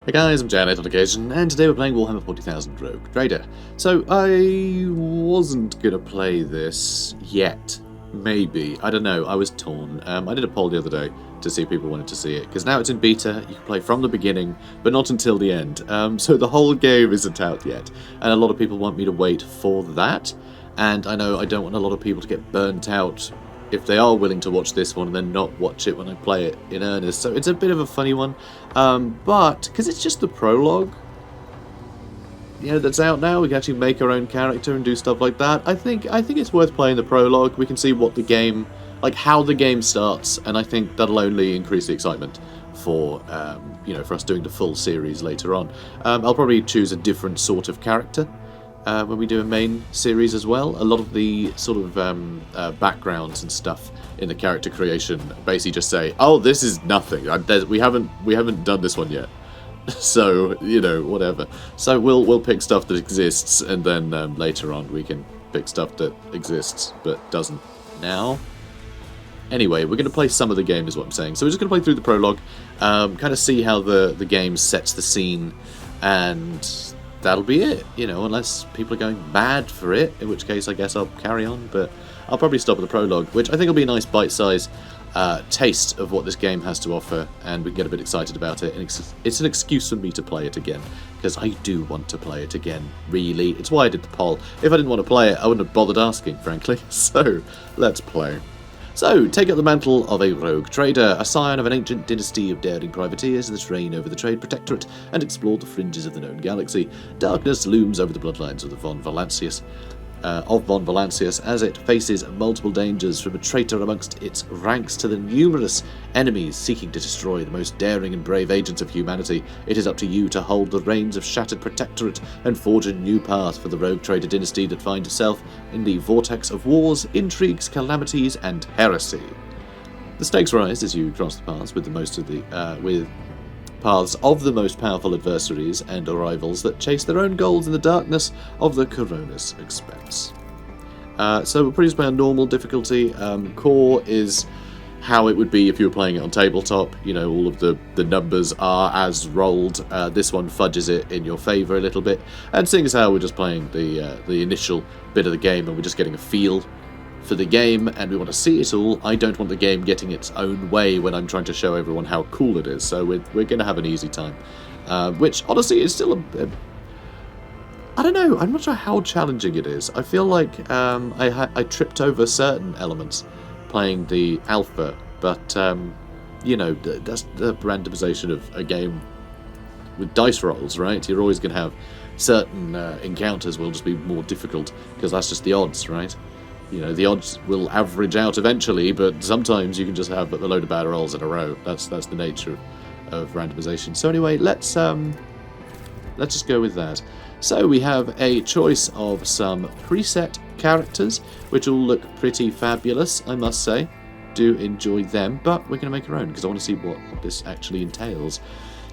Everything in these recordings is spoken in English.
Hey guys, I'm Janet on occasion, and today we're playing Warhammer 40,000 Rogue Trader. So, I wasn't gonna play this yet. Maybe. I don't know. I was torn. I did a poll the other day to see if people wanted to see it, because now it's in beta, you can play from the beginning, but not until the end. So the whole game isn't out yet, and a lot of people want me to wait for that, and I know I don't want a lot of people to get burnt out if they are willing to watch this one and then not watch it when I play it in earnest. So it's a bit of a funny one, but because it's just the prologue, that's out now, we can actually make our own character and do stuff like that. I think it's worth playing the prologue. We can see what the game, like how the game starts, and I think that'll only increase the excitement for for us doing the full series later on. I'll probably choose a different sort of character when we do a main series as well. A lot of the sort of backgrounds and stuff in the character creation basically just say, "Oh, this is nothing. We haven't done this one yet." So whatever. So we'll pick stuff that exists, and then later on we can pick stuff that exists but doesn't now. Anyway, we're going to play some of the game, is what I'm saying. So we're just going to play through the prologue, kind of see how the game sets the scene, and that'll be it, unless people are going mad for it, in which case I guess I'll carry on, but I'll probably stop at the prologue, which I think will be a nice bite-sized taste of what this game has to offer, and we can get a bit excited about it, and it's an excuse for me to play it again, because I do want to play it again, really. It's why I did the poll. If I didn't want to play it, I wouldn't have bothered asking, frankly. So, let's play. So, take up the mantle of a rogue trader, a scion of an ancient dynasty of daring privateers that reign over the Trade Protectorate and explore the fringes of the known galaxy. Darkness looms over the bloodlines of the Von Valancius. As it faces multiple dangers from a traitor amongst its ranks to the numerous enemies seeking to destroy the most daring and brave agents of humanity. It is up to you to hold the reins of shattered protectorate and forge a new path for the rogue trader dynasty that finds itself in the vortex of wars, intrigues, calamities, and heresy. The stakes rise as you cross the paths with paths of the most powerful adversaries and rivals that chase their own goals in the darkness of the Coronis expanse. So we'll probably just play on normal difficulty. Core is how it would be if you were playing it on tabletop. All of the numbers are as rolled. This one fudges it in your favour a little bit. And seeing as how we're just playing the initial bit of the game and we're just getting a feel for the game, and we want to see it all, I don't want the game getting its own way when I'm trying to show everyone how cool it is, so we're going to have an easy time. Which, honestly, is still I don't know, I'm not sure how challenging it is. I feel like I tripped over certain elements playing the alpha, but, that's the randomization of a game with dice rolls, right? You're always going to have certain encounters will just be more difficult, because that's just the odds, right? The odds will average out eventually, but sometimes you can just have a load of bad rolls in a row. That's the nature of randomization. So anyway, let's just go with that. So we have a choice of some preset characters, which all look pretty fabulous, I must say. Do enjoy them, but we're going to make our own because I want to see what this actually entails.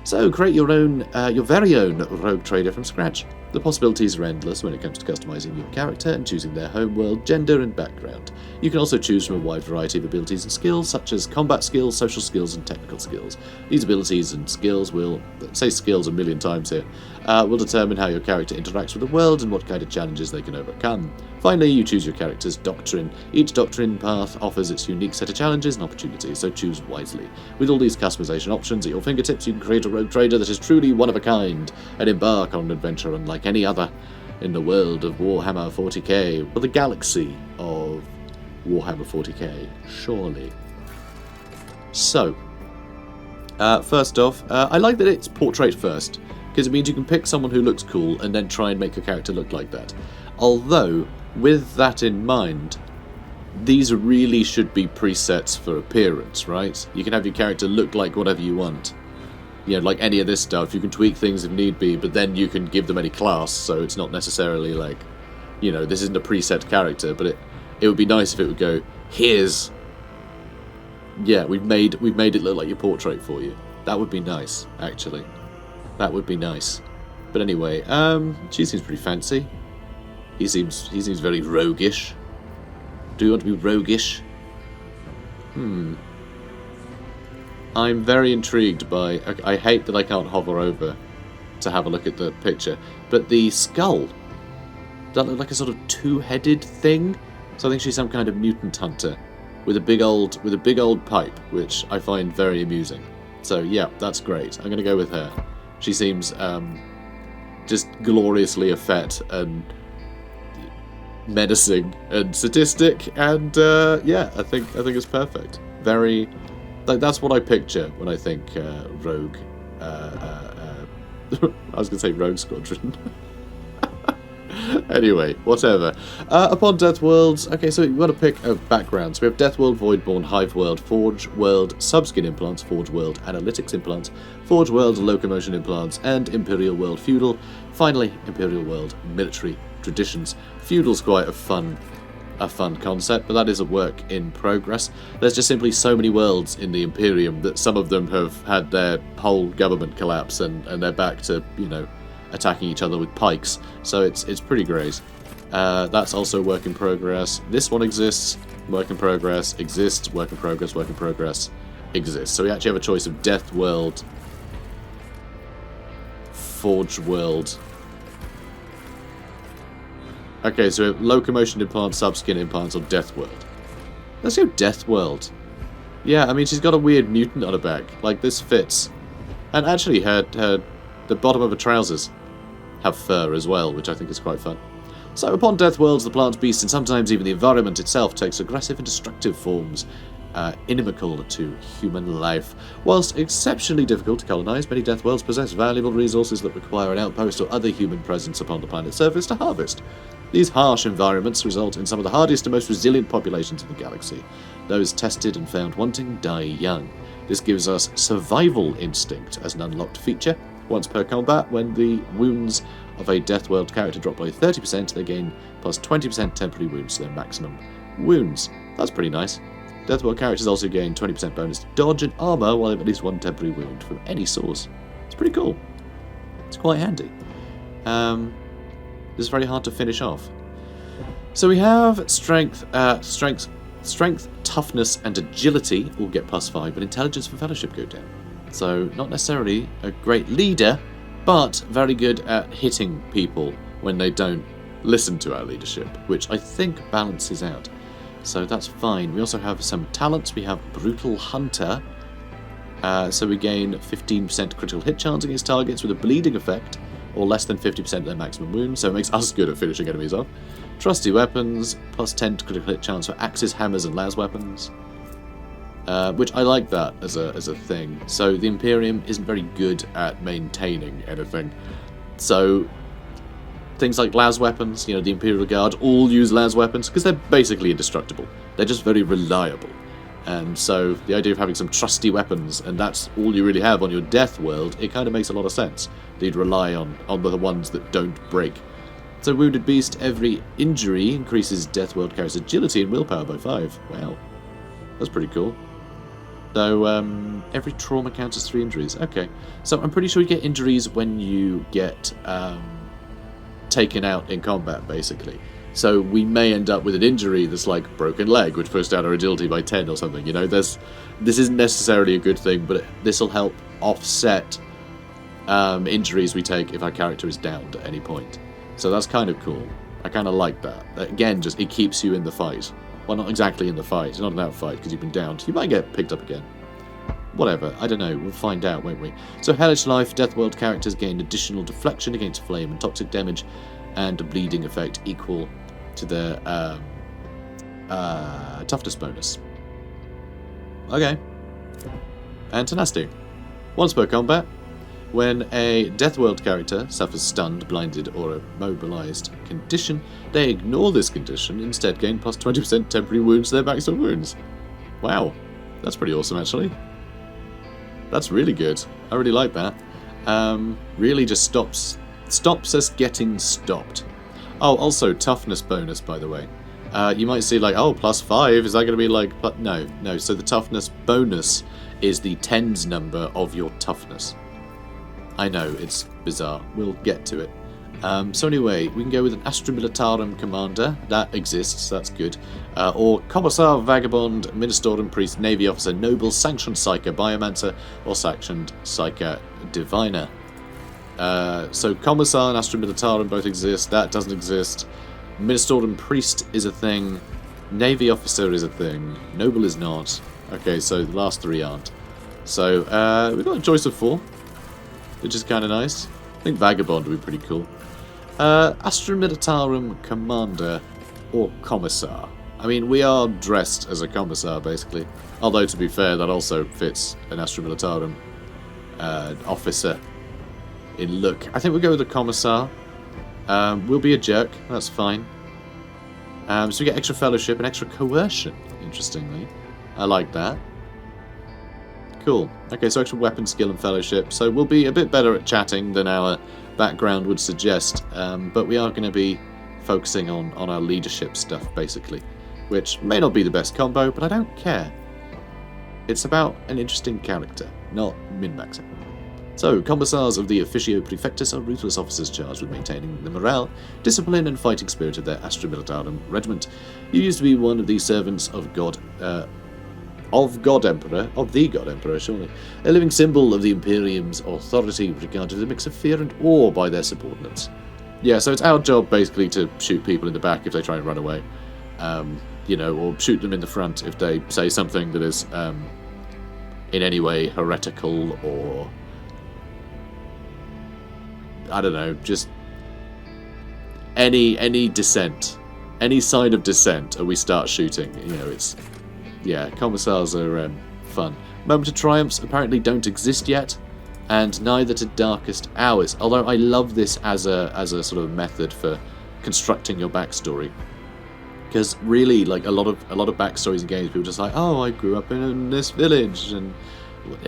So create your very own rogue trader from scratch. The possibilities are endless when it comes to customizing your character and choosing their homeworld, gender, and background. You can also choose from a wide variety of abilities and skills, such as combat skills, social skills, and technical skills. These abilities and skills will, say skills a million times here, will determine how your character interacts with the world and what kind of challenges they can overcome. Finally, you choose your character's doctrine. Each doctrine path offers its unique set of challenges and opportunities, so choose wisely. With all these customization options at your fingertips, you can create a rogue trader that is truly one of a kind and embark on an adventure unlike any other in the world of Warhammer 40k, or the galaxy of Warhammer 40k, surely. So, first off, I like that it's portrait first, because it means you can pick someone who looks cool and then try and make your character look like that. Although, with that in mind, these really should be presets for appearance, right? You can have your character look like whatever you want. Like any of this stuff, you can tweak things if need be, but then you can give them any class, so it's not necessarily like, this isn't a preset character, but it would be nice if it would go, here's... Yeah, we've made it look like your portrait for you. That would be nice, actually. That would be nice. But anyway, she seems pretty fancy. He seems very roguish. Do you want to be roguish? I'm very intrigued by... I hate that I can't hover over to have a look at the picture, but the skull, that look like a sort of two-headed thing? So I think she's some kind of mutant hunter with a big old pipe, which I find very amusing. So yeah, that's great. I'm going to go with her. She seems just gloriously effete and menacing and sadistic, and yeah, I think it's perfect. Very, like, that's what I picture when I think rogue. I was going to say Rogue Squadron. Anyway, whatever. Upon DEATHWORLD, okay, so we've got to pick a background. So we have DEATHWORLD, Voidborn, Hive World, Forge World, Subskin Implants, Forge World, Analytics Implants, Forge World, Locomotion Implants, and Imperial World Feudal. Finally, Imperial World Military Traditions. Feudal's quite a fun concept, but that is a work in progress. There's just simply so many worlds in the Imperium that some of them have had their whole government collapse and they're back to, you know, attacking each other with pikes. So it's pretty great. That's also work in progress. This one exists, work in progress, exists, work in progress, work in progress, exists. So we actually have a choice of DEATHWORLD, Forge World. Okay, so we have Locomotion Implants, Subskin Implants, or DEATHWORLD. Let's go DEATHWORLD. Yeah, I mean, she's got a weird mutant on her back. Like, this fits. And actually, the bottom of her trousers have fur as well, which I think is quite fun. So upon DEATHWORLD, the plant, beast, and sometimes even the environment itself takes aggressive and destructive forms, inimical to human life. Whilst exceptionally difficult to colonize, many DEATHWORLDs possess valuable resources that require an outpost or other human presence upon the planet's surface to harvest. These harsh environments result in some of the hardest and most resilient populations in the galaxy. Those tested and found wanting die young. This gives us survival instinct as an unlocked feature. Once per combat, when the wounds of a DEATHWORLD character drop by 30%, they gain plus 20% temporary wounds to their maximum wounds. That's pretty nice. DEATHWORLD characters also gain 20% bonus to dodge and armor while they have at least one temporary wound from any source. It's pretty cool. It's quite handy. This is very hard to finish off. So we have strength, toughness, and agility all get +5, but intelligence and fellowship go down. So not necessarily a great leader, but very good at hitting people when they don't listen to our leadership, which I think balances out. So that's fine. We also have some talents. We have Brutal Hunter. So we gain 15% critical hit chance against targets with a bleeding effect, or less than 50% of their maximum wounds, so it makes us good at finishing enemies off. Trusty weapons, +10 critical hit chance for axes, hammers, and las weapons. Which I like that as a thing. So the Imperium isn't very good at maintaining anything. So things like las weapons, you know, the Imperial Guard all use las weapons because they're basically indestructible. They're just very reliable. And so the idea of having some trusty weapons, and that's all you really have on your DEATHWORLD, it kind of makes a lot of sense. You'd rely on the ones that don't break. So Wounded Beast, every injury increases DEATHWORLD character's agility and willpower by 5. Wow. That's pretty cool. Though, every trauma counts as 3 injuries. Okay. So I'm pretty sure you get injuries when you get taken out in combat, basically. So we may end up with an injury that's like broken leg, which puts down our agility by 10 or something. You know, this isn't necessarily a good thing, but this will help offset injuries we take if our character is downed at any point. So that's kind of cool. I kind of like that. Again, just it keeps you in the fight. Well, not exactly in the fight. It's not an outfight because you've been downed. You might get picked up again. Whatever. I don't know. We'll find out, won't we? So Hellish Life, DEATHWORLD characters gain additional deflection against flame and toxic damage, and a bleeding effect equal to their toughness bonus. Okay. And tenacity. Once per combat, when a DEATHWORLD character suffers stunned, blinded, or immobilized condition, they ignore this condition, instead gain plus 20% temporary wounds to their maximum wounds. Wow. That's pretty awesome, actually. That's really good. I really like that. Really just stops us getting stopped. Oh, also toughness bonus, by the way. You might see like, oh, +5, is that going to be like... No. So the toughness bonus is the tens number of your toughness. I know, it's bizarre. We'll get to it. So anyway, we can go with an Astra Militarum Commander. That exists, that's good. Or Commissar, Vagabond, Ministorum Priest, Navy Officer, Noble, Sanctioned Psyker, Biomancer, or Sanctioned Psyker Diviner. So Commissar and Astra Militarum both exist. That doesn't exist. Ministorum Priest is a thing. Navy Officer is a thing. Noble is not. Okay, so the last three aren't. So we've got a choice of 4, which is kind of nice. I think Vagabond would be pretty cool. Astra Militarum Commander or Commissar. I mean, we are dressed as a Commissar, basically. Although, to be fair, that also fits an Astra Militarum officer in look. I think we'll go with the Commissar. We'll be a jerk, that's fine. So we get extra fellowship and extra coercion, interestingly. I like that. Cool. Okay, so extra weapon skill and fellowship. So we'll be a bit better at chatting than our background would suggest, but we are going to be focusing on our leadership stuff, basically, which may not be the best combo, but I don't care. It's about an interesting character, not min-maxing. So, Commissars of the Officio Praefectus are ruthless officers charged with maintaining the morale, discipline, and fighting spirit of their Astra Militarum regiment. You used to be one of the servants of God Emperor, surely. A living symbol of the Imperium's authority, regarded as a mix of fear and awe by their subordinates. Yeah, so it's our job, basically, to shoot people in the back if they try and run away. You know, or shoot them in the front if they say something that is, in any way heretical or... I don't know, just any dissent, any sign of dissent, and we start shooting. You know, it's, yeah, Commissars are fun. Moment of Triumphs apparently don't exist yet, and neither to Darkest Hours. Although I love this as a sort of method for constructing your backstory, because really, like a lot of backstories in games, people are just like, oh, I grew up in this village, and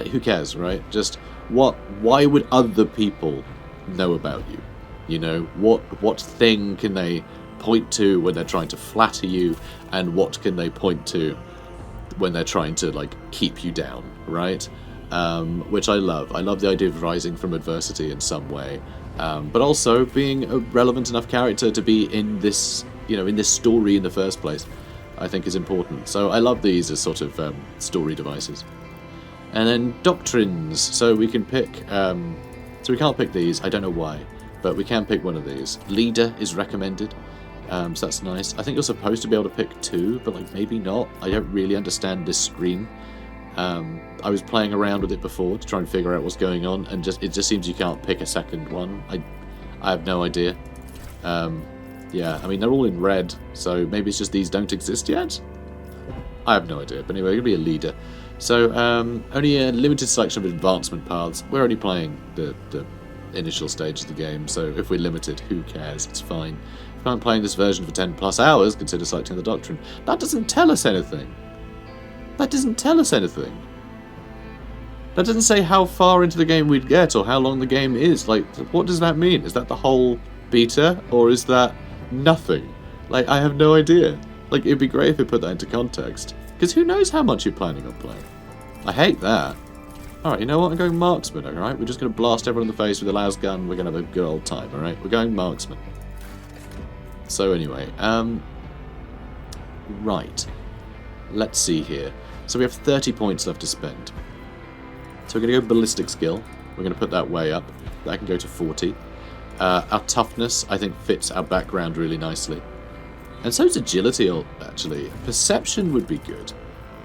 who cares, right? Just why would other people know about you? You know, what thing can they point to when they're trying to flatter you, and what can they point to when they're trying to, like, keep you down, right? Which I love. I love the idea of rising from adversity in some way, but also being a relevant enough character to be in this, you know, in this story in the first place, I think is important. So I love these as sort of story devices. And then doctrines. So we can pick... So we can't pick these, I don't know why, but we can pick one of these. Leader is recommended, so that's nice. I think you're supposed to be able to pick 2, but like maybe not. I don't really understand this screen. I was playing around with it before to try and figure out what's going on, and it just seems you can't pick a second one. I have no idea. Yeah, I mean, they're all in red, so maybe it's just these don't exist yet? I have no idea, but anyway, we're going to be a leader. So, only a limited selection of advancement paths. We're only playing the initial stage of the game, so if we're limited, who cares? It's fine. If I'm playing this version for 10 plus hours, consider selecting the doctrine. That doesn't tell us anything. That doesn't tell us anything. That doesn't say how far into the game we'd get, or how long the game is. Like, what does that mean? Is that the whole beta, or is that nothing? Like, I have no idea. Like, it'd be great if it put that into context. Because who knows how much you're planning on playing. I hate that. Alright, you know what? I'm going marksman, alright? We're just going to blast everyone in the face with a las gun. We're going to have a good old time, alright? We're going marksman. So anyway, right. Let's see here. So we have 30 points left to spend. So we're going to go ballistic skill. We're going to put that way up. That can go to 40. Our toughness, I think, fits our background really nicely. And so is agility, actually. Perception would be good.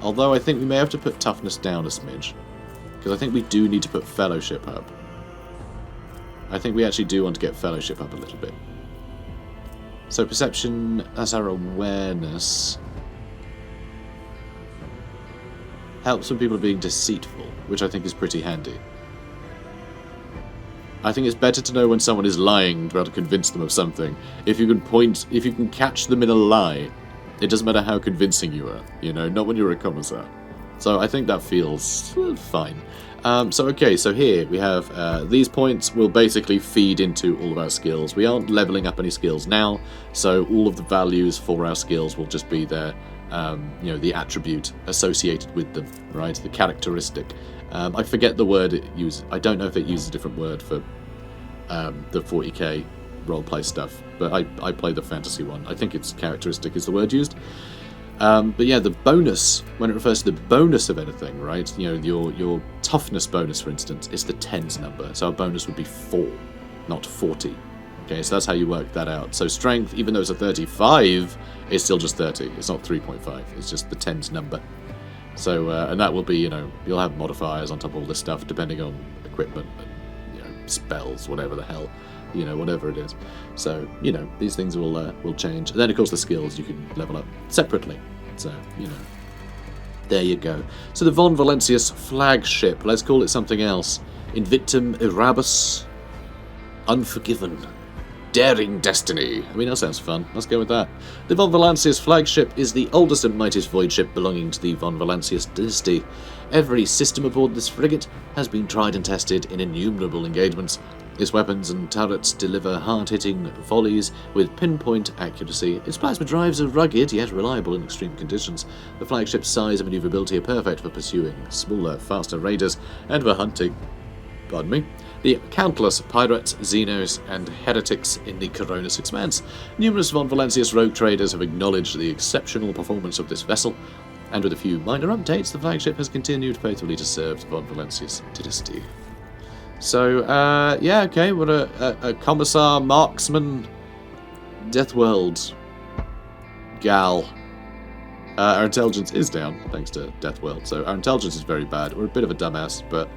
Although I think we may have to put toughness down a smidge. Because I think we do need to put fellowship up. I think we actually do want to get fellowship up a little bit. So perception, that's our awareness. Helps when people are being deceitful, which I think is pretty handy. I think it's better to know when someone is lying to be able to convince them of something. If you can catch them in a lie, it doesn't matter how convincing you are, you know, not when you're a commissar. So I think that feels fine. So here we have these points will basically feed into all of our skills. We aren't leveling up any skills now, so all of the values for our skills will just be there, you know, the attribute associated with them, right? The characteristic. I forget the word it uses. I don't know if it uses a different word for the 40k roleplay stuff, but I play the fantasy one. I think it's characteristic is the word used. But yeah, the bonus, when it refers to the bonus of anything, right? You know, your toughness bonus, for instance, is the tens number. So our bonus would be 4, not 40. Okay, so that's how you work that out. So strength, even though it's a 35, is still just 30. It's not 3.5. It's just the tens number. So, and that will be, you know, you'll have modifiers on top of all this stuff, depending on equipment and, you know, spells, whatever the hell, you know, whatever it is. So, you know, these things will change. And then, of course, the skills you can level up separately. So, you know, there you go. So the Von Valentius flagship, let's call it something else. Invictum Irabus, Unforgiven, Daring Destiny. I mean, that sounds fun. Let's go with that. The Von Valentius flagship is the oldest and mightiest void ship belonging to the Von Valentius dynasty. Every system aboard this frigate has been tried and tested in innumerable engagements. Its weapons and turrets deliver hard-hitting volleys with pinpoint accuracy. Its plasma drives are rugged yet reliable in extreme conditions. The flagship's size and maneuverability are perfect for pursuing smaller, faster raiders and for hunting, pardon me, the countless pirates, xenos, and heretics in the Coronis Expanse. Numerous Von Valentius rogue traders have acknowledged the exceptional performance of this vessel, and with a few minor updates, the flagship has continued faithfully to serve the Von Valentius dynasty. So, yeah, okay, what a Commissar Marksman DEATHWORLD gal. Our intelligence is down, thanks to DEATHWORLD, so our intelligence is very bad. We're a bit of a dumbass, but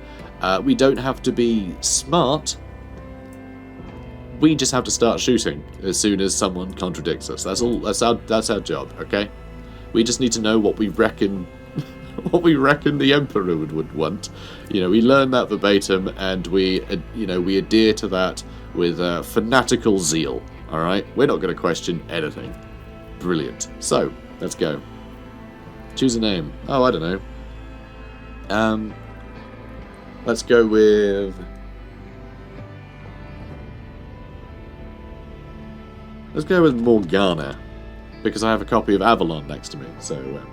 we don't have to be smart. We just have to start shooting as soon as someone contradicts us. That's all. That's our job, okay? We just need to know what we reckon the Emperor would want. You know, we learn that verbatim, and we adhere to that with fanatical zeal. All right, we're not going to question anything. Brilliant. So let's go. Choose a name. Oh, I don't know. Let's go with. Let's go with Morgana, because I have a copy of Avalon next to me. So.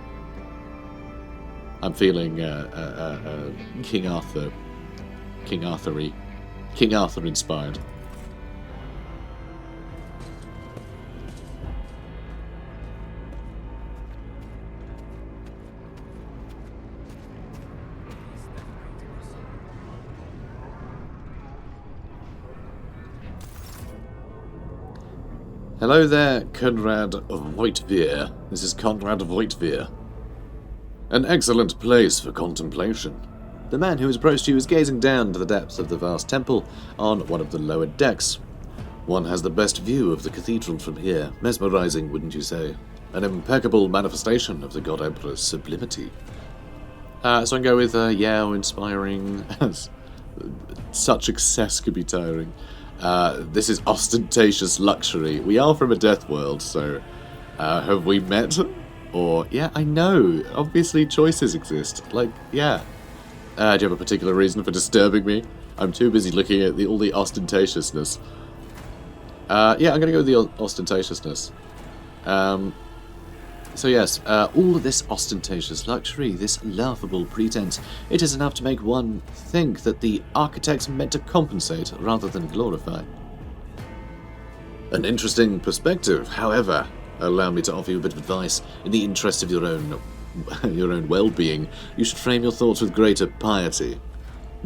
I'm feeling King Arthur inspired. Hello there, Conrad Voigtveer. This is Conrad Voigtveer. An excellent place for contemplation. The man who has approached you is gazing down to the depths of the vast temple on one of the lower decks. One has the best view of the cathedral from here. Mesmerizing, wouldn't you say? An impeccable manifestation of the God Emperor's sublimity. So I can go with, inspiring. Such excess could be tiring. This is ostentatious luxury. We are from a death world, so have we met? Or, yeah, I know. Obviously, choices exist. Like, yeah. Do you have a particular reason for disturbing me? I'm too busy looking at all the ostentatiousness. Yeah, I'm going to go with the ostentatiousness. So yes, all of this ostentatious luxury, this laughable pretense, it is enough to make one think that the architects meant to compensate rather than glorify. An interesting perspective, however. Allow me to offer you a bit of advice. In the interest of your own well-being, you should frame your thoughts with greater piety.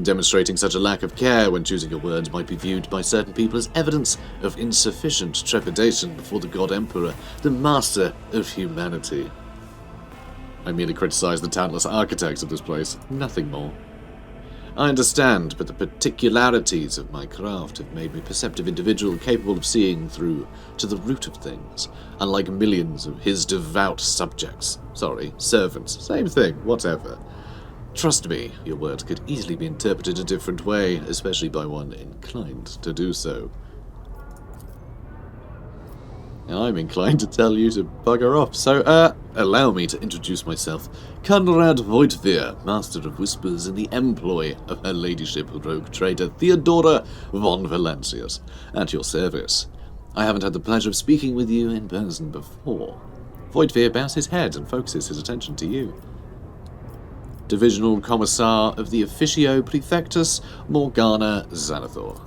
Demonstrating such a lack of care when choosing your words might be viewed by certain people as evidence of insufficient trepidation before the God Emperor, the master of humanity. I merely criticize the talentless architects of this place, nothing more. I understand, but the particularities of my craft have made me a perceptive individual capable of seeing through to the root of things, unlike millions of his devout subjects. Sorry, servants. Same thing, whatever. Trust me, your words could easily be interpreted a different way, especially by one inclined to do so. I'm inclined to tell you to bugger off, so, allow me to introduce myself. Conrad Voigtveer, Master of Whispers in the employ of Her Ladyship Rogue Trader Theodora von Valentius, at your service. I haven't had the pleasure of speaking with you in person before. Voigtveer bows his head and focuses his attention to you. Divisional Commissar of the Officio Prefectus, Morgana Xanathor.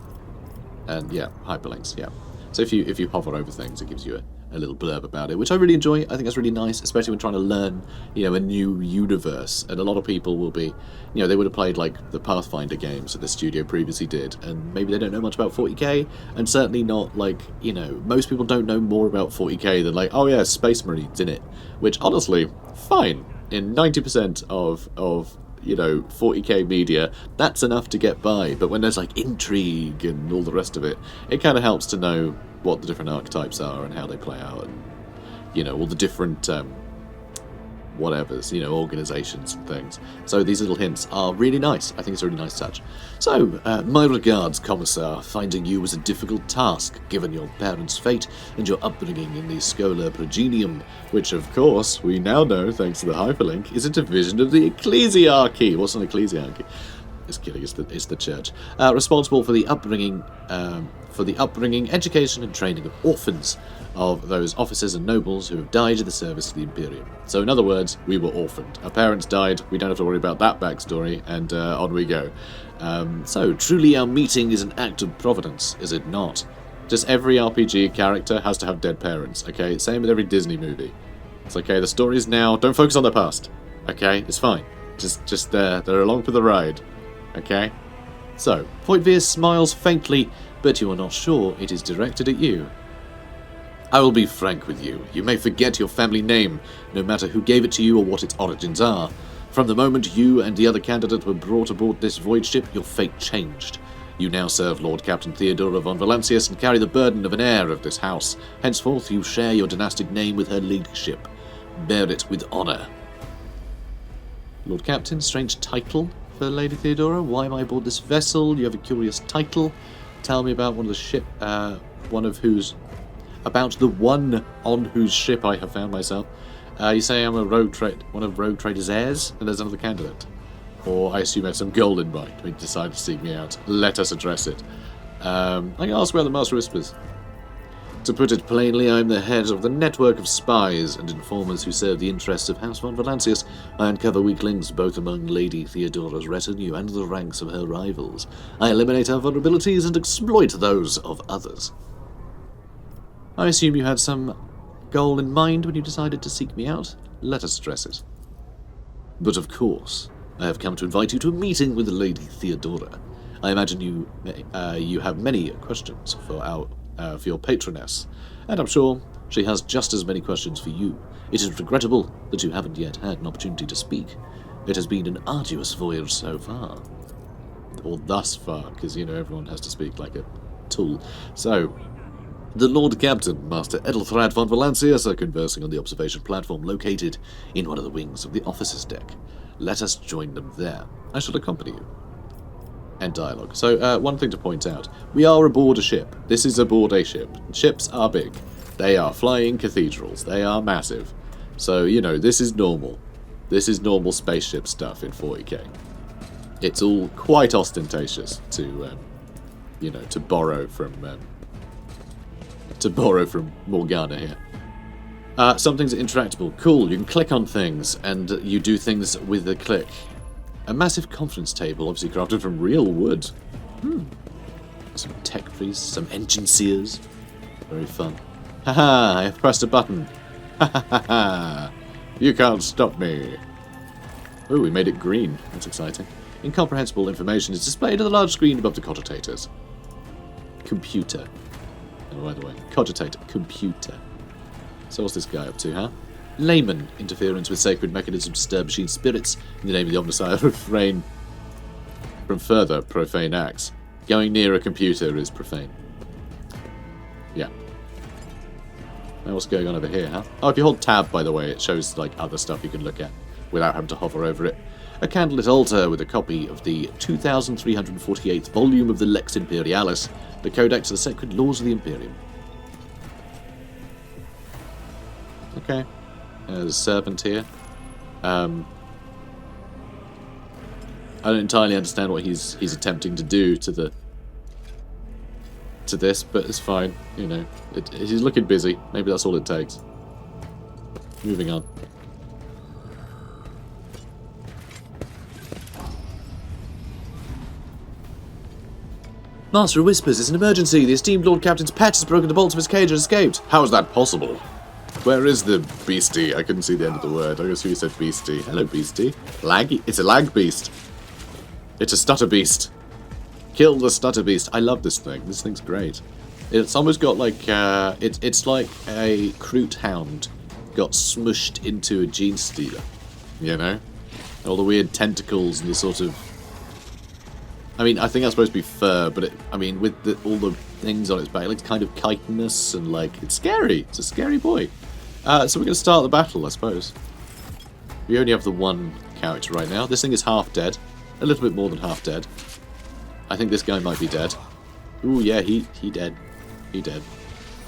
And yeah, hyperlinks, yeah. So if you hover over things, it gives you a little blurb about it, which I really enjoy. I think that's really nice, especially when trying to learn, a new universe. And a lot of people will be, they would have played like the Pathfinder games that the studio previously did, and maybe they don't know much about 40k, and certainly not like, most people don't know more about 40k than like, oh yeah, Space Marines in it, which honestly, fine. In 90% of 40k media, that's enough to get by. But when there's like intrigue and all the rest of it, it kind of helps to know what the different archetypes are and how they play out, and all the different whatevers, organizations and things. So these little hints are really nice. I think it's a really nice touch. So, my regards, Commissar. Finding you was a difficult task, given your parents' fate and your upbringing in the Schola Progenium, which, of course, we now know, thanks to the hyperlink, is a division of the Ecclesiarchy. What's an Ecclesiarchy? Just kidding, it's the church. Responsible for the upbringing, education and training of orphans, of those officers and nobles who have died in the service of the Imperium. So in other words, we were orphaned. Our parents died, we don't have to worry about that backstory, and on we go. So truly our meeting is an act of providence, is it not? Just every RPG character has to have dead parents, okay? Same with every Disney movie. It's okay, the story is now, don't focus on the past, okay? It's fine. Just they're along for the ride, okay? So, Voigtveer smiles faintly, but you are not sure it is directed at you. I will be frank with you. You may forget your family name, no matter who gave it to you or what its origins are. From the moment you and the other candidate were brought aboard this void ship, your fate changed. You now serve Lord Captain Theodora von Valancius and carry the burden of an heir of this house. Henceforth, you share your dynastic name with her ladyship. Bear it with honour. Lord Captain, strange title for Lady Theodora. Why am I aboard this vessel? You have a curious title. Tell me about about the one on whose ship I have found myself. You say I'm one of Rogue Trader's heirs, and there's another candidate. Or I assume I have some goal in mind when you decide to seek me out. Let us address it. I can ask where the Master Whispers. To put it plainly, I am the head of the network of spies and informers who serve the interests of House von Valancius. I uncover weak links both among Lady Theodora's retinue and the ranks of her rivals. I eliminate her vulnerabilities and exploit those of others. I assume you had some goal in mind when you decided to seek me out. Let us address it. But of course, I have come to invite you to a meeting with Lady Theodora. I imagine you have many questions for your patroness, and I'm sure she has just as many questions for you. It is regrettable that you haven't yet had an opportunity to speak. It has been an arduous voyage so far. Or thus far, because, everyone has to speak like a tool. So, the Lord Captain, Master Edelthrad von Valancius, are conversing on the observation platform located in one of the wings of the officer's deck. Let us join them there. I shall accompany you. End dialogue. So, one thing to point out. We are aboard a ship. This is aboard a ship. Ships are big. They are flying cathedrals. They are massive. So, this is normal. This is normal spaceship stuff in 40k. It's all quite ostentatious to borrow from Morgana here. Something's interactable. Cool, you can click on things, and you do things with a click. A massive conference table, obviously crafted from real wood. Some tech priests, some engine seers. Very fun. Haha, I have pressed a button. Ha. You can't stop me. Oh, we made it green. That's exciting. Incomprehensible information is displayed on the large screen above the cogitators. Computer. Oh, by the way, cogitator, computer. So what's this guy up to, huh? Layman, interference with sacred mechanisms disturb machine spirits. In the name of the Omnissiah, refrain from further profane acts. Going near a computer is profane. Yeah. Now what's going on over here, huh? Oh, if you hold tab, by the way, it shows like other stuff you can look at without having to hover over it. A candlelit altar with a copy of the 2348th volume of the Lex Imperialis, the Codex of the Sacred Laws of the Imperium. Okay. There's a servant here. I don't entirely understand what he's attempting to do to this, but it's fine. He's looking busy. Maybe that's all it takes. Moving on. Master whispers, it's an emergency. The esteemed Lord Captain's pet has broken the bolts of his cage and escaped. How is that possible? Where is the beastie? I couldn't see the end of the word. I guess you said beastie. Hello, beastie. Laggy? It's a lag beast. It's a stutter beast. Kill the stutter beast. I love this thing. This thing's great. It's almost got like, it's like a Kroot hound got smushed into a gene stealer. You know? All the weird tentacles and the sort of... I mean, I think that's supposed to be fur, but I mean, with all the things on its back, it's kind of chitinous and like, it's scary. It's a scary boy. So we're going to start the battle, I suppose. We only have the one character right now. This thing is half dead. A little bit more than half dead. I think this guy might be dead. Ooh, yeah, he dead. He dead.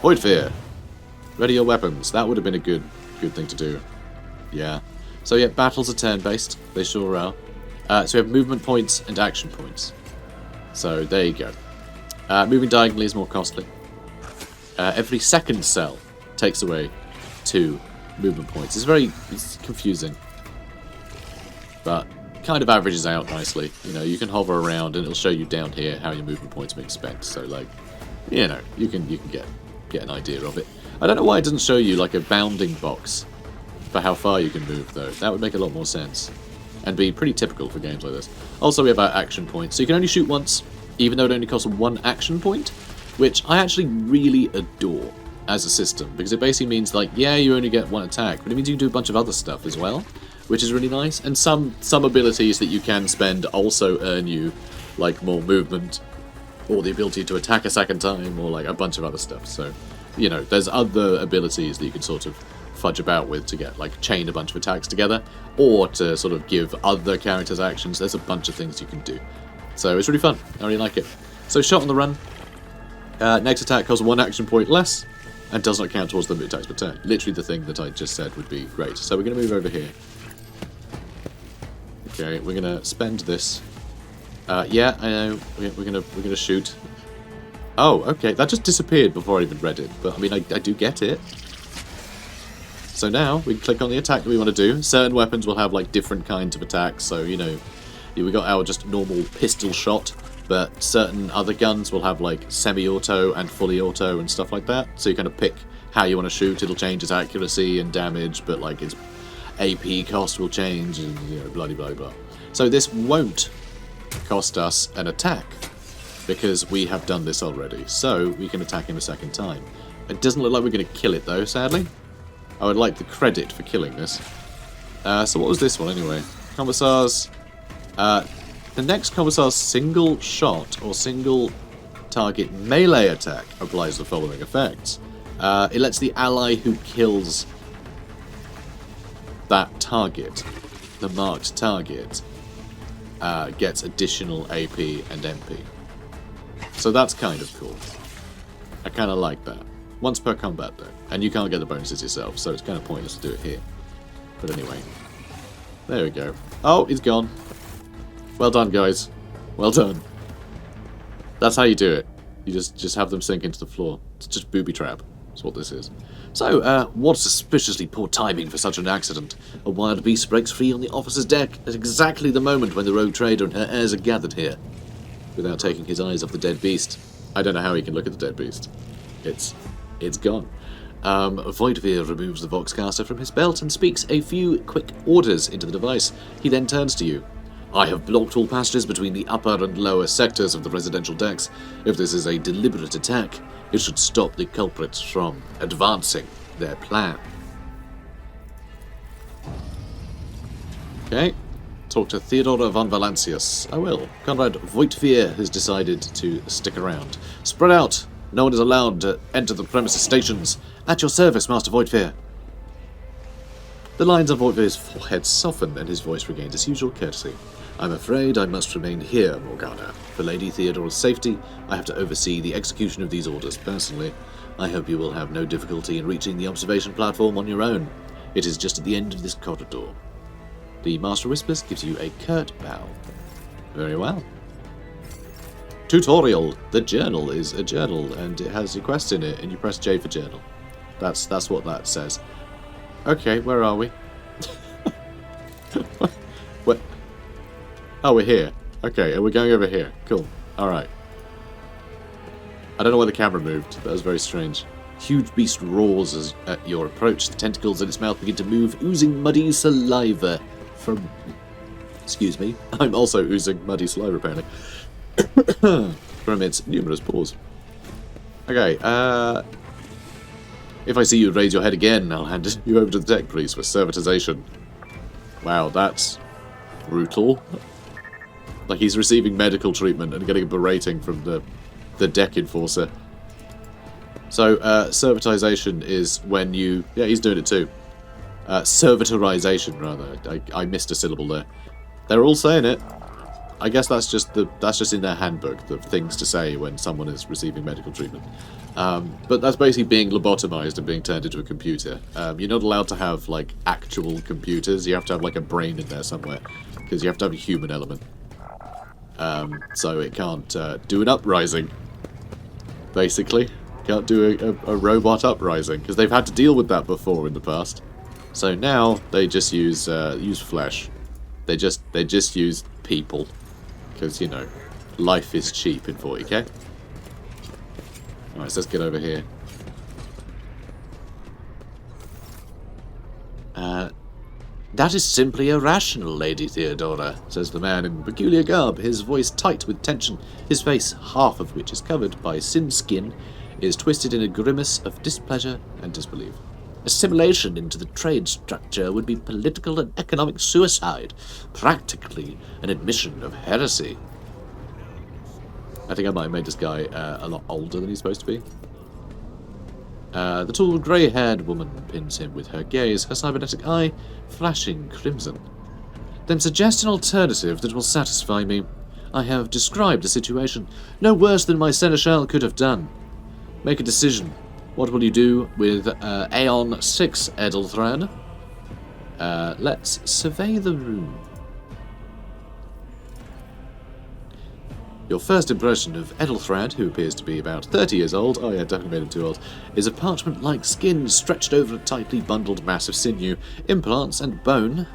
Void Fear. Ready your weapons. That would have been a good thing to do. Yeah. So yeah, battles are turn-based. They sure are. So we have movement points and action points. So there you go. Moving diagonally is more costly. Every second cell takes away 2 movement points. It's confusing, but kind of averages out nicely. You know, you can hover around and it'll show you down here how your movement points being spent. So like, you know, you can get an idea of it. I don't know why it doesn't show you like a bounding box for how far you can move though. That would make a lot more sense. And be pretty typical for games like this. Also, we have our action points. So you can only shoot once, even though it only costs 1 action point, which I actually really adore as a system, because it basically means, like, yeah, you only get 1 attack, but it means you can do a bunch of other stuff as well, which is really nice. And some abilities that you can spend also earn you, like, more movement, or the ability to attack a second time, or, like, a bunch of other stuff. So, you know, there's other abilities that you can sort of fudge about with to get, like, chain a bunch of attacks together, or to sort of give other characters actions. There's a bunch of things you can do. So it's really fun. I really like it. So shot on the run. Next attack costs 1 action point less, and does not count towards the attacks per turn. Literally the thing that I just said would be great. So we're going to move over here. Okay, we're going to spend this. Yeah, I know. We're gonna shoot. Oh, okay. That just disappeared before I even read it. But I mean, I do get it. So now we can click on the attack that we want to do. Certain weapons will have like different kinds of attacks. So, you know, we got our just normal pistol shot, but certain other guns will have like semi-auto and fully auto and stuff like that. So you kind of pick how you want to shoot. It'll change its accuracy and damage, but like its AP cost will change and, you know, blah, blah, blah. So this won't cost us an attack because we have done this already. So we can attack him a second time. It doesn't look like we're going to kill it though, sadly. I would like the credit for killing this. So what was this one anyway? Commissar's... the next Commissar's single shot or single target melee attack applies the following effects. It lets the ally who kills that target, the marked target, gets additional AP and MP. So that's kind of cool. I kind of like that. Once per combat though, and you can't get the bonuses yourself, so it's kind of pointless to do it here. But anyway, there we go. Oh, he's gone. Well done, guys. Well done. That's how you do it. You just have them sink into the floor. It's just booby trap. That's what this is. So, what suspiciously poor timing for such an accident. A wild beast breaks free on the officer's deck at exactly the moment when the rogue trader and her heirs are gathered here. Without taking his eyes off the dead beast. I don't know how he can look at the dead beast. It's gone. Voidveer removes the Voxcaster from his belt and speaks a few quick orders into the device. He then turns to you. I have blocked all passages between the upper and lower sectors of the residential decks. If this is a deliberate attack, it should stop the culprits from advancing their plan. Okay. Talk to Theodora von Valancius. I will. Conrad Voigtveer has decided to stick around. Spread out! No one is allowed to enter the premises stations. At your service, Master Voigtveer. The lines on Voigtveer's forehead soften and his voice regains its usual courtesy. I'm afraid I must remain here, Morgana. For Lady Theodora's safety, I have to oversee the execution of these orders personally. I hope you will have no difficulty in reaching the observation platform on your own. It is just at the end of this corridor. The Master Whispers gives you a curt bow. Very well. Tutorial. The journal is a journal, and it has a quest in it, and you press J for journal. That's what that says. Okay, where are we? What? Oh, we're here. Okay, and we're going over here. Cool. Alright. I don't know why the camera moved. That was very strange. Huge beast roars at your approach. The tentacles in its mouth begin to move, oozing muddy saliva from... Excuse me. I'm also oozing muddy saliva, apparently. From its numerous pores. Okay, if I see you raise your head again, I'll hand you over to the tech priest for servitization. Wow, that's brutal. Like he's receiving medical treatment and getting a berating from the deck enforcer. So, servitization is when you... Yeah, he's doing it too. Servitorization, rather. I missed a syllable there. They're all saying it. I guess that's just in their handbook, the things to say when someone is receiving medical treatment. But that's basically being lobotomized and being turned into a computer. You're not allowed to have, like, actual computers. You have to have, like, a brain in there somewhere. Because you have to have a human element. So it can't do an uprising, basically. Can't do a robot uprising, because they've had to deal with that before in the past. So now they just use flesh. They just use people. Because, you know, life is cheap in 40k. Alright, so let's get over here. That is simply irrational, Lady Theodora, says the man in peculiar garb, his voice tight with tension. His face, half of which is covered by sin skin, is twisted in a grimace of displeasure and disbelief. Assimilation into the trade structure would be political and economic suicide, practically an admission of heresy. I think I might have made this guy a lot older than he's supposed to be. The tall, grey-haired woman pins him with her gaze, her cybernetic eye flashing crimson. Then suggest an alternative that will satisfy me. I have described the situation, no worse than my seneschal could have done. Make a decision. What will you do with Aeon 6, Edelthrad? Let's survey the room. Your first impression of Edelthrad, who appears to be about 30 years old, oh yeah, definitely made him too old, is a parchment-like skin stretched over a tightly bundled mass of sinew, implants and bone.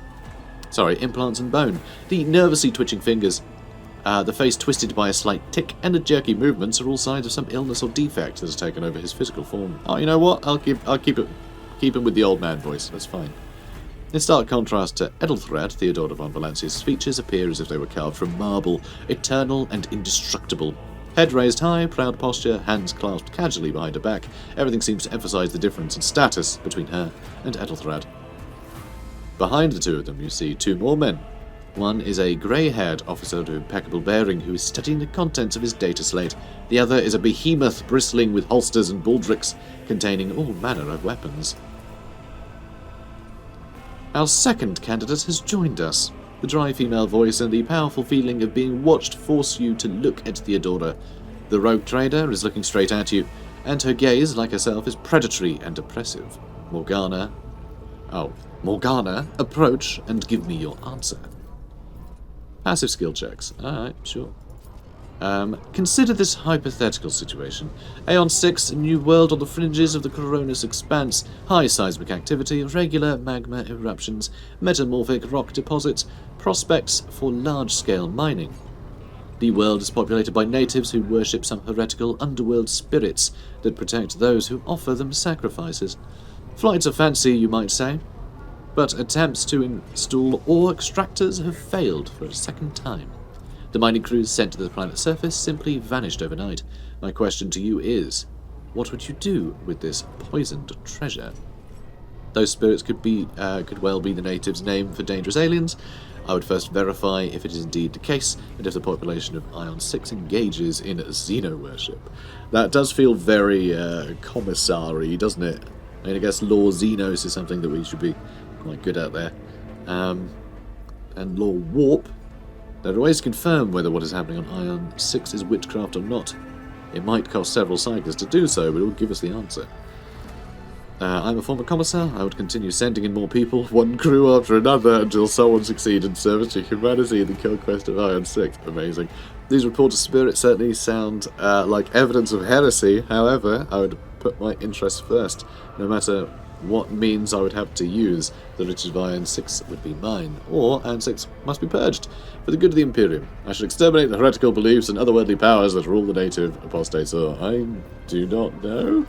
The nervously twitching fingers, the face twisted by a slight tic, and the jerky movements are all signs of some illness or defect that has taken over his physical form. Oh, you know what? I'll keep him with the old man voice. That's fine. In stark contrast to Edelthrad, Theodora von Valancia's features appear as if they were carved from marble, eternal and indestructible. Head raised high, proud posture, hands clasped casually behind her back. Everything seems to emphasize the difference in status between her and Edelthrad. Behind the two of them, you see two more men. One is a grey-haired officer of impeccable bearing who is studying the contents of his data slate. The other is a behemoth bristling with holsters and baldricks, containing all manner of weapons. Our second candidate has joined us. The dry female voice and the powerful feeling of being watched force you to look at Theodora. The rogue trader is looking straight at you, and her gaze, like herself, is predatory and oppressive. Morgana, approach and give me your answer. Passive skill checks. Alright, sure. Consider this hypothetical situation. Aeon 6, a new world on the fringes of the Coronis expanse, high seismic activity, regular magma eruptions, metamorphic rock deposits, prospects for large-scale mining. The world is populated by natives who worship some heretical underworld spirits that protect those who offer them sacrifices. Flights of fancy, you might say, but attempts to install ore extractors have failed for a second time. The mining crews sent to the planet's surface simply vanished overnight. My question to you is, what would you do with this poisoned treasure? Those spirits could well be the natives' name for dangerous aliens. I would first verify if it is indeed the case, and if the population of Ion 6 engages in xeno-worship. That does feel very commissary, doesn't it? I mean, I guess Law Xenos is something that we should be quite good at there. And Law Warp. There are ways to confirm whether what is happening on Ion 6 is witchcraft or not. It might cost several cycles to do so, but it will give us the answer. I'm a former commissar. I would continue sending in more people, one crew after another, until someone succeeds in service to humanity in the conquest of Ion 6. Amazing. These reports of spirits certainly sound like evidence of heresy. However, I would put my interests first, no matter what means I would have to use. The riches of Iron 6 would be mine, or Iron 6 must be purged. For the good of the Imperium, I should exterminate the heretical beliefs and otherworldly powers that rule the native apostates. Or I do not know.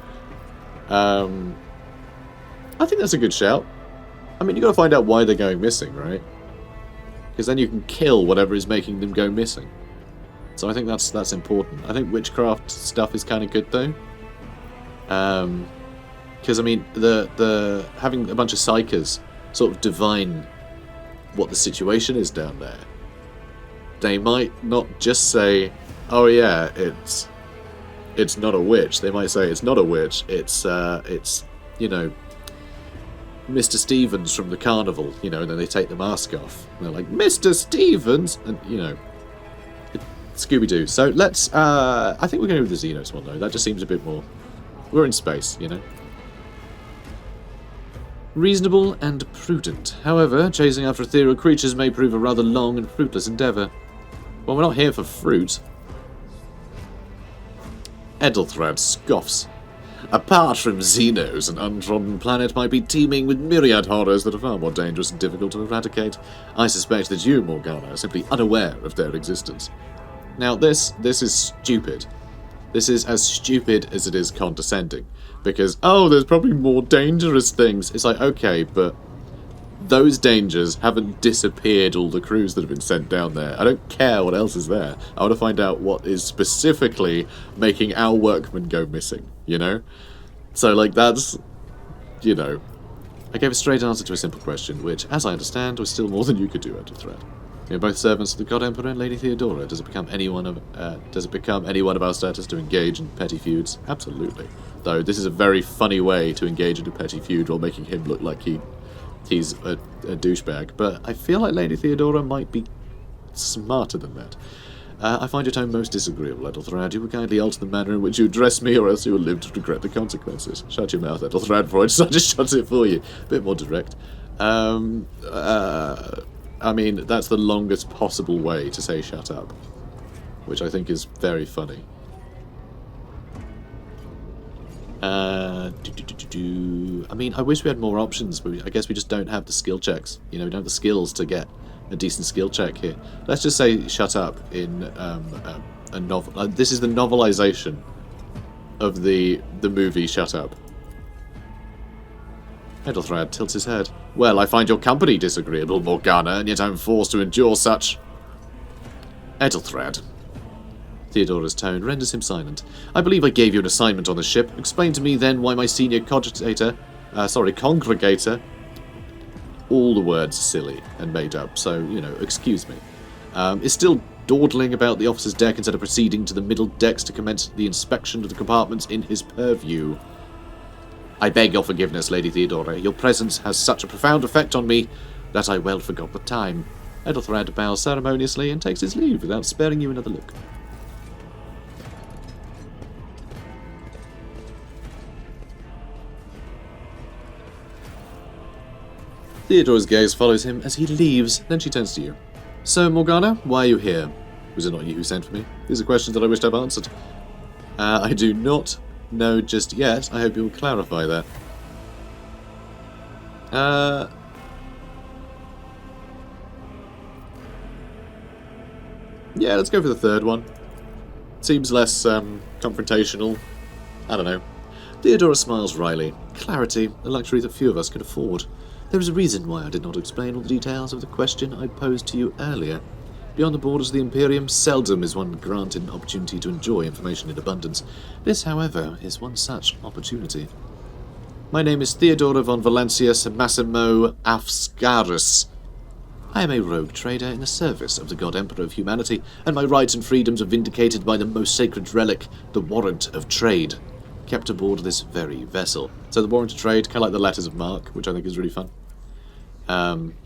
I think that's a good shout. I mean, you've got to find out why they're going missing, right? Because then you can kill whatever is making them go missing. So I think that's important. I think witchcraft stuff is kind of good, though. Because, I mean, the having a bunch of psychers sort of divine what the situation is down there. They might not just say, oh yeah, it's not a witch. They might say it's not a witch. It's you know, Mr. Stevens from the carnival, you know, and then they take the mask off. And they're like, Mr. Stevens! And, you know, Scooby-Doo. So let's, I think we're going with the Xenos one, though. That just seems a bit more... We're in space, you know. Reasonable and prudent. However, chasing after ethereal creatures may prove a rather long and fruitless endeavour. Well, we're not here for fruit. Edelthrad scoffs. Apart from Xenos, an untrodden planet might be teeming with myriad horrors that are far more dangerous and difficult to eradicate. I suspect that you, Morgana, are simply unaware of their existence. Now, this is stupid. This is as stupid as it is condescending. Because, oh, there's probably more dangerous things. It's like, okay, but those dangers haven't disappeared all the crews that have been sent down there. I don't care what else is there. I want to find out what is specifically making our workmen go missing, you know? So, like, that's, you know... I gave a straight answer to a simple question, which, as I understand, was still more than you could do, Edelthred. You're both servants of the God Emperor and Lady Theodora. Does it become anyone of our status to engage in petty feuds? Absolutely. Though this is a very funny way to engage in a petty feud while making him look like he's a douchebag. But I feel like Lady Theodora might be smarter than that. I find your tone most disagreeable, Edelthrad. You will kindly alter the manner in which you address me, or else you will live to regret the consequences. Shut your mouth, Edelthrad, before I decide to shut it for you. A bit more direct. I mean, that's the longest possible way to say shut up, which I think is very funny. I mean, I wish we had more options, but I guess we just don't have the skill checks. You know, we don't have the skills to get a decent skill check here. Let's just say shut up in a novel. This is the novelization of the movie Shut Up. Edelthrad tilts his head. Well, I find your company disagreeable, Morgana, and yet I'm forced to endure such... Edelthrad. Theodora's tone renders him silent. I believe I gave you an assignment on the ship. Explain to me then why my senior congregator... All the words are silly and made up, so, you know, excuse me. Is still dawdling about the officer's deck instead of proceeding to the middle decks to commence the inspection of the compartments in his purview. I beg your forgiveness, Lady Theodora. Your presence has such a profound effect on me that I well forgot the time. Edelthrad bows ceremoniously and takes his leave without sparing you another look. Theodora's gaze follows him as he leaves, then she turns to you. So, Morgana, why are you here? Was it not you who sent for me? These are questions that I wished I've answered. I do not know just yet. I hope you will clarify that. Yeah, let's go for the third one. Seems less confrontational. I don't know. Theodora smiles wryly. Clarity, a luxury that few of us can afford. There is a reason why I did not explain all the details of the question I posed to you earlier. Beyond the borders of the Imperium, seldom is one granted an opportunity to enjoy information in abundance. This, however, is one such opportunity. My name is Theodora von Valancius Massimo Afscarus. I am a rogue trader in the service of the God Emperor of Humanity, and my rights and freedoms are vindicated by the most sacred relic, the Warrant of Trade, kept aboard this very vessel. So the Warrant of Trade, kind of like the Letters of Marque, which I think is really fun.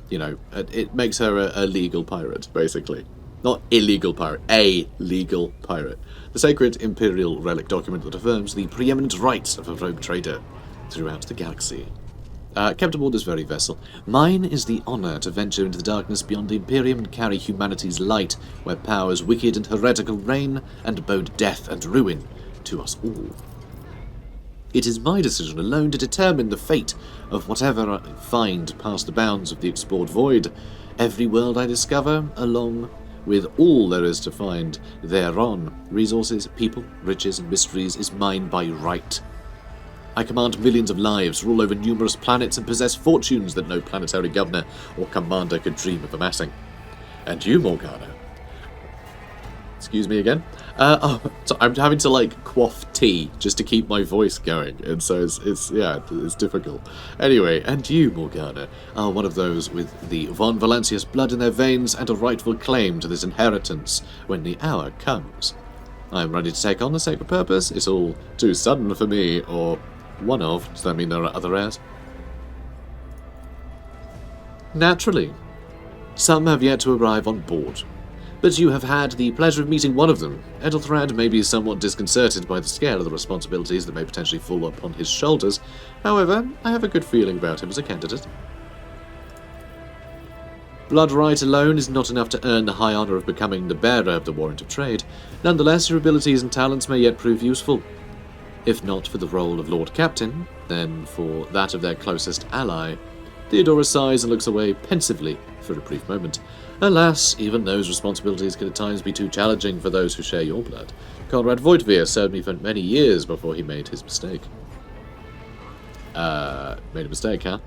You know, it makes her a legal pirate, basically. Not illegal pirate, a legal pirate. The sacred imperial relic document that affirms the preeminent rights of a rogue trader throughout the galaxy. Kept aboard this very vessel. Mine is the honour to venture into the darkness beyond the Imperium and carry humanity's light, where powers wicked and heretical reign and bode death and ruin to us all. It is my decision alone to determine the fate of whatever I find past the bounds of the explored void. Every world I discover, along with all there is to find thereon, resources, people, riches, and mysteries, is mine by right. I command millions of lives, rule over numerous planets, and possess fortunes that no planetary governor or commander could dream of amassing. And you, Morgana? Excuse me again? So I'm having to, like, quaff tea just to keep my voice going, and so it's difficult. Anyway, and you, Morgana, are one of those with the von Valancius blood in their veins and a rightful claim to this inheritance when the hour comes. I am ready to take on the sacred purpose. It's all too sudden for me, or one of. Does that mean there are other heirs? Naturally. Some have yet to arrive on board. But you have had the pleasure of meeting one of them. Ethelthred may be somewhat disconcerted by the scale of the responsibilities that may potentially fall upon his shoulders. However, I have a good feeling about him as a candidate. Blood right alone is not enough to earn the high honour of becoming the bearer of the warrant of trade. Nonetheless, your abilities and talents may yet prove useful. If not for the role of Lord Captain, then for that of their closest ally. Theodora sighs and looks away pensively for a brief moment. Alas, even those responsibilities can at times be too challenging for those who share your blood. Conrad Voigtveer served me for many years before he made his mistake. Made a mistake, huh?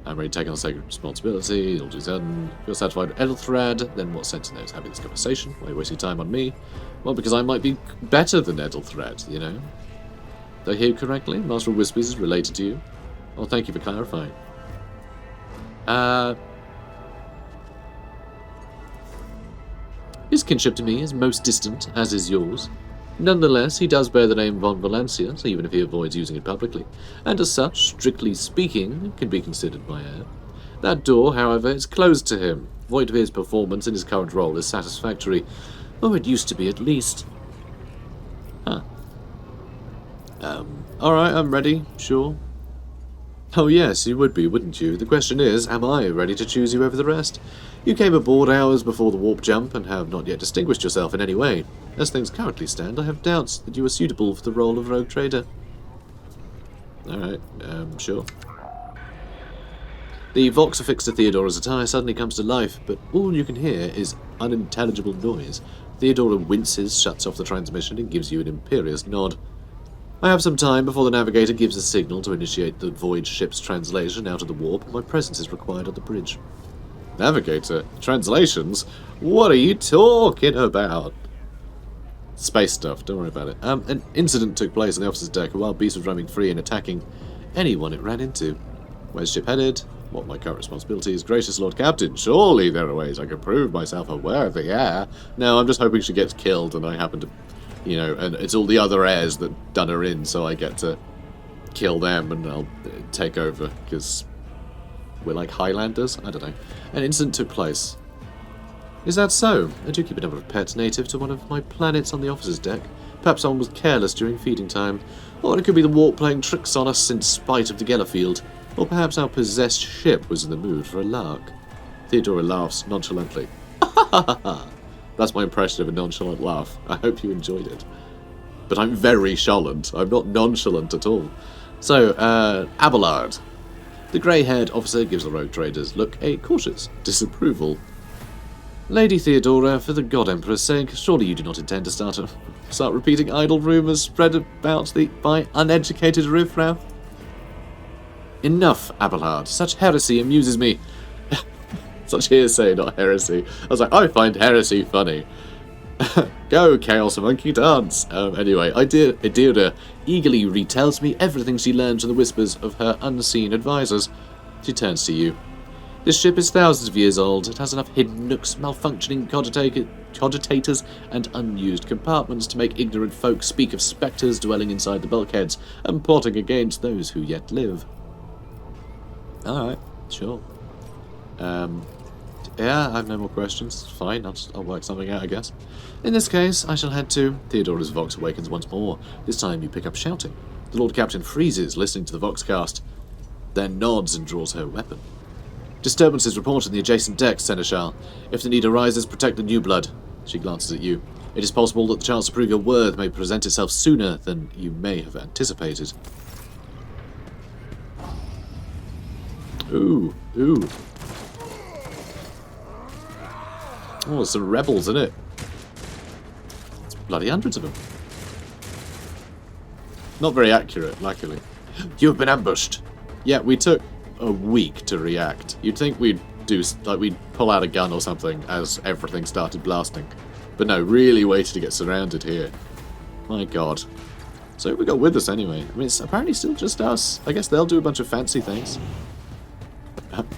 I'm ready to take on sacred responsibility. All too sudden. You're satisfied with Ethelthred, then what sense in there is having this conversation? Why are you wasting time on me? Well, because I might be better than Ethelthred, you know? Did I hear you correctly? Master of Whispers is related to you? Oh, thank you for clarifying. His kinship to me is most distant, as is yours. Nonetheless, he does bear the name von Valancius, even if he avoids using it publicly, and as such, strictly speaking, can be considered my heir. That door, however, is closed to him. Voigtveer's performance in his current role is satisfactory, or it used to be at least. Huh. Alright, I'm ready, sure. Oh yes, you would be, wouldn't you? The question is, am I ready to choose you over the rest? You came aboard hours before the warp jump and have not yet distinguished yourself in any way. As things currently stand, I have doubts that you are suitable for the role of rogue trader. Alright, sure. The Vox affixed to Theodora's attire suddenly comes to life, but all you can hear is unintelligible noise. Theodora winces, shuts off the transmission, and gives you an imperious nod. I have some time before the navigator gives a signal to initiate the void ship's translation out of the warp. My presence is required on the bridge. Navigator? Translations? What are you talking about? Space stuff, don't worry about it. An incident took place on the officer's deck. A wild beast was roaming free and attacking anyone it ran into. Where's the ship headed? What my current responsibility is? Gracious Lord Captain, surely there are ways I can prove myself a worthy heir. No, I'm just hoping she gets killed and I happen to, you know, and it's all the other heirs that done her in, so I get to kill them and I'll take over, because we're like Highlanders? I don't know. An incident took place. Is that so? I do keep a number of pets native to one of my planets on the officer's deck. Perhaps someone was careless during feeding time. Or it could be the warp playing tricks on us in spite of the Gellerfield. Or perhaps our possessed ship was in the mood for a lark. Theodora laughs nonchalantly. That's my impression of a nonchalant laugh. I hope you enjoyed it. But I'm very chalant. I'm not nonchalant at all. So, Abelard. The grey-haired officer gives the rogue traders look a cautious disapproval. Lady Theodora, for the God Emperor's sake, surely you do not intend to start repeating idle rumours spread about by uneducated riffraff? Enough, Abelard. Such heresy amuses me. Such hearsay, not heresy. I was like, I find heresy funny. Go, Chaos Monkey, dance! Anyway, Idira eagerly retells me everything she learned from the whispers of her unseen advisors. She turns to you. This ship is thousands of years old. It has enough hidden nooks, malfunctioning cogitators, and unused compartments to make ignorant folk speak of spectres dwelling inside the bulkheads and plotting against those who yet live. Alright, sure. Yeah, I have no more questions. It's fine, I'll work something out, I guess. In this case, I shall head to... Theodora's Vox awakens once more. This time you pick up shouting. The Lord Captain freezes, listening to the Voxcast, then nods and draws her weapon. Disturbances reported in the adjacent decks, Seneschal. If the need arises, protect the new blood. She glances at you. It is possible that the chance to prove your worth may present itself sooner than you may have anticipated. Ooh, ooh. Oh, there's some rebels in it. It's bloody hundreds of them. Not very accurate, luckily. You've been ambushed. Yeah, we took a week to react. You'd think we'd do, like, we'd pull out a gun or something as everything started blasting. But no, really waited to get surrounded here. My god. So who we got with us anyway? I mean, it's apparently still just us. I guess they'll do a bunch of fancy things.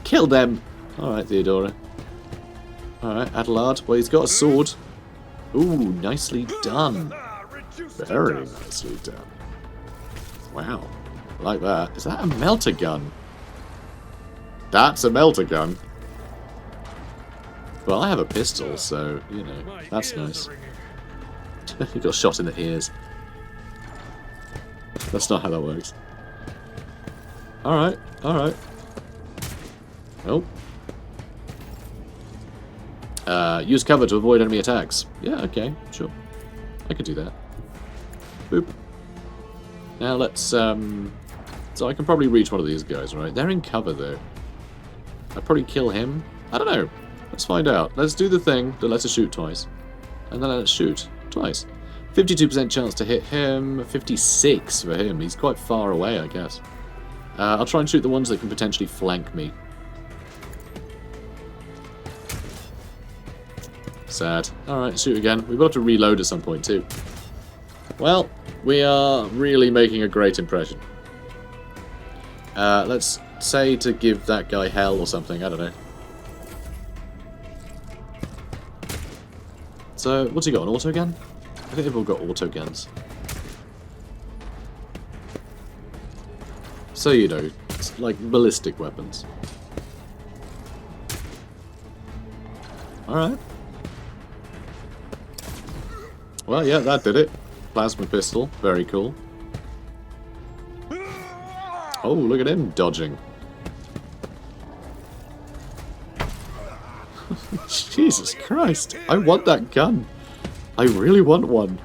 Kill them! Alright, Theodora. Alright, Adelard. Well, he's got a sword. Ooh, nicely done. Very nicely done. Wow. Like that. Is that a melter gun? That's a melter gun. Well, I have a pistol, so, you know, that's nice. He got shot in the ears. That's not how that works. Alright, alright. Oh. Use cover to avoid enemy attacks. Yeah, okay, sure. I could do that. Boop. Now let's, so I can probably reach one of these guys, right? They're in cover, though. I'd probably kill him. I don't know. Let's find out. Let's do the thing that lets us shoot twice. And then let's shoot twice. 52% chance to hit him. 56 for him. He's quite far away, I guess. I'll try and shoot the ones that can potentially flank me. Sad. Alright, shoot again. We will have to reload at some point, too. Well, we are really making a great impression. Let's say to give that guy hell or something. I don't know. So, what's he got? An auto gun? I think they've all got auto guns. So, you know, it's like ballistic weapons. Alright. Well, yeah, that did it. Plasma pistol. Very cool. Oh, look at him dodging. Jesus Christ. I want that gun. I really want one.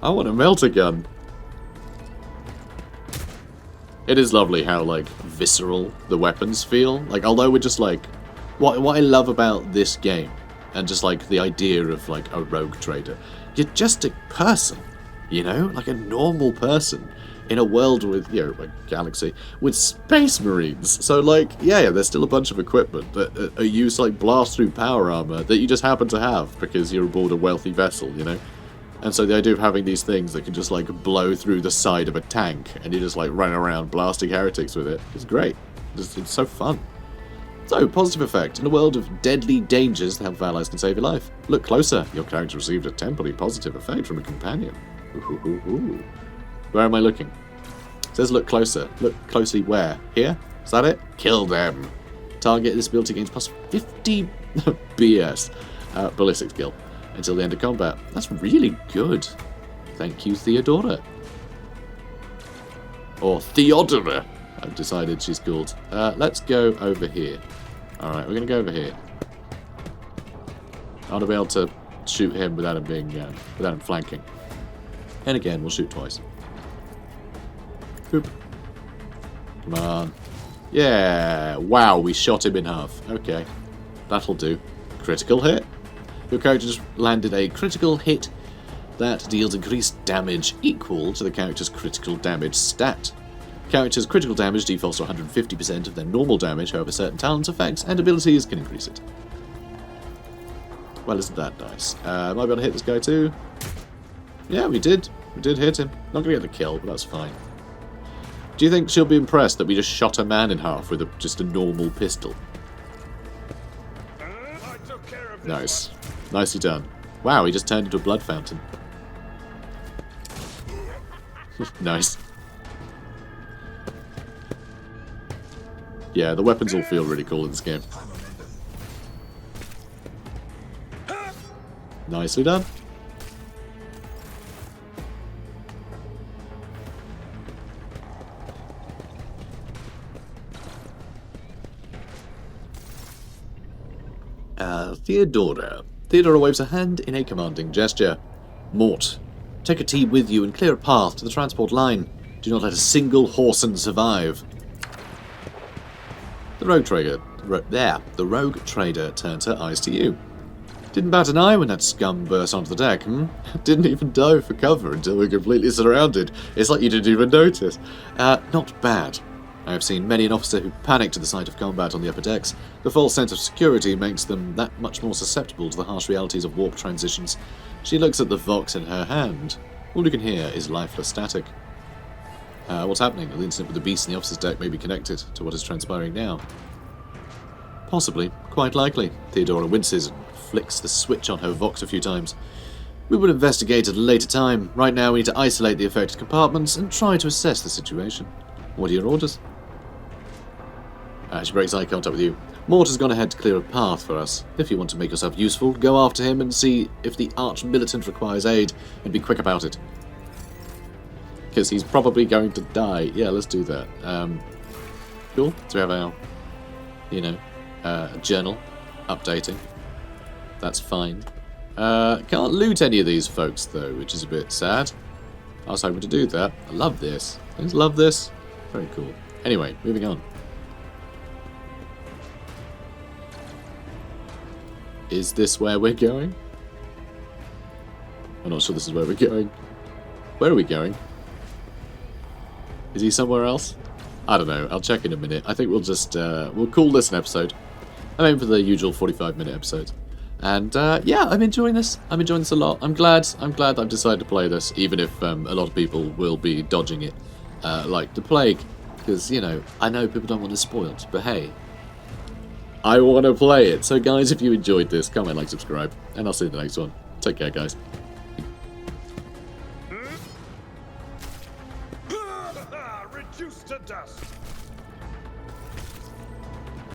I want a melter gun. It is lovely how, like, visceral the weapons feel. Like, although we're just, like... What I love about this game, and just, like, the idea of, like, a rogue trader, you're just a person, you know? Like a normal person. In a world with, you know, a galaxy, with space marines. So, like, yeah, there's still a bunch of equipment that are used to, like, blast through power armor that you just happen to have because you're aboard a wealthy vessel, you know? And so the idea of having these things that can just, like, blow through the side of a tank and you just, like, run around blasting heretics with it is great. It's so fun. So, positive effect. In a world of deadly dangers, the help of allies can save your life. Look closer. Your character received a temporary positive effect from a companion. Ooh. Where am I looking? It says look closer. Look closely where? Here? Is that it? Kill them. Target this ability gains plus 50 BS ballistic skill until the end of combat. That's really good. Thank you, Theodora. Or Theodora, I've decided she's called. Let's go over here. Alright, we're going to go over here. I want to be able to shoot him without him being, without him flanking. And again, we'll shoot twice. Boop. Come on. Yeah! Wow, we shot him in half. Okay. That'll do. Critical hit. Your character just landed a critical hit that deals increased damage equal to the character's critical damage stat. Character's critical damage defaults to 150% of their normal damage, however certain talents, effects, and abilities can increase it. Well, isn't that nice? Might be able to hit this guy too. Yeah, we did. We did hit him. Not going to get the kill, but that's fine. Do you think she'll be impressed that we just shot a man in half with just a normal pistol? Nice. Nicely done. Wow, he just turned into a blood fountain. Nice. Yeah, the weapons all feel really cool in this game. Nicely done. Theodora. Theodora waves a hand in a commanding gesture. Mort, take a team with you and clear a path to the transport line. Do not let a single Horson survive. The rogue trader turns her eyes to you. Didn't bat an eye when that scum burst onto the deck, Didn't even dive for cover until we were completely surrounded. It's like you didn't even notice. Not bad. I have seen many an officer who panicked at the sight of combat on the upper decks. The false sense of security makes them that much more susceptible to the harsh realities of warp transitions. She looks at the Vox in her hand. All you can hear is lifeless static. What's happening? The incident with the beast in the officer's deck may be connected to what is transpiring now. Possibly. Quite likely. Theodora winces and flicks the switch on her Vox a few times. We will investigate at a later time. Right now we need to isolate the affected compartments and try to assess the situation. What are your orders? She breaks eye contact with you. Mort has gone ahead to clear a path for us. If you want to make yourself useful, go after him and see if the arch-militant requires aid, and be quick about it. Because he's probably going to die. Yeah, let's do that. Cool. So we have our, journal updating. That's fine. Can't loot any of these folks, though, which is a bit sad. I was hoping to do that. I love this. I just love this. Very cool. Anyway, moving on. Is this where we're going? I'm not sure this is where we're going. Where are we going? Is he somewhere else? I don't know. I'll check in a minute. I think we'll just we'll call this an episode. I'm aiming for the usual 45-minute episode. And yeah, I'm enjoying this. I'm enjoying this a lot. I'm glad I've decided to play this, even if a lot of people will be dodging it like the plague. Because, I know people don't want it spoiled, but hey, I want to play it. So guys, if you enjoyed this, comment, like, subscribe, and I'll see you in the next one. Take care, guys. Reduced to dust.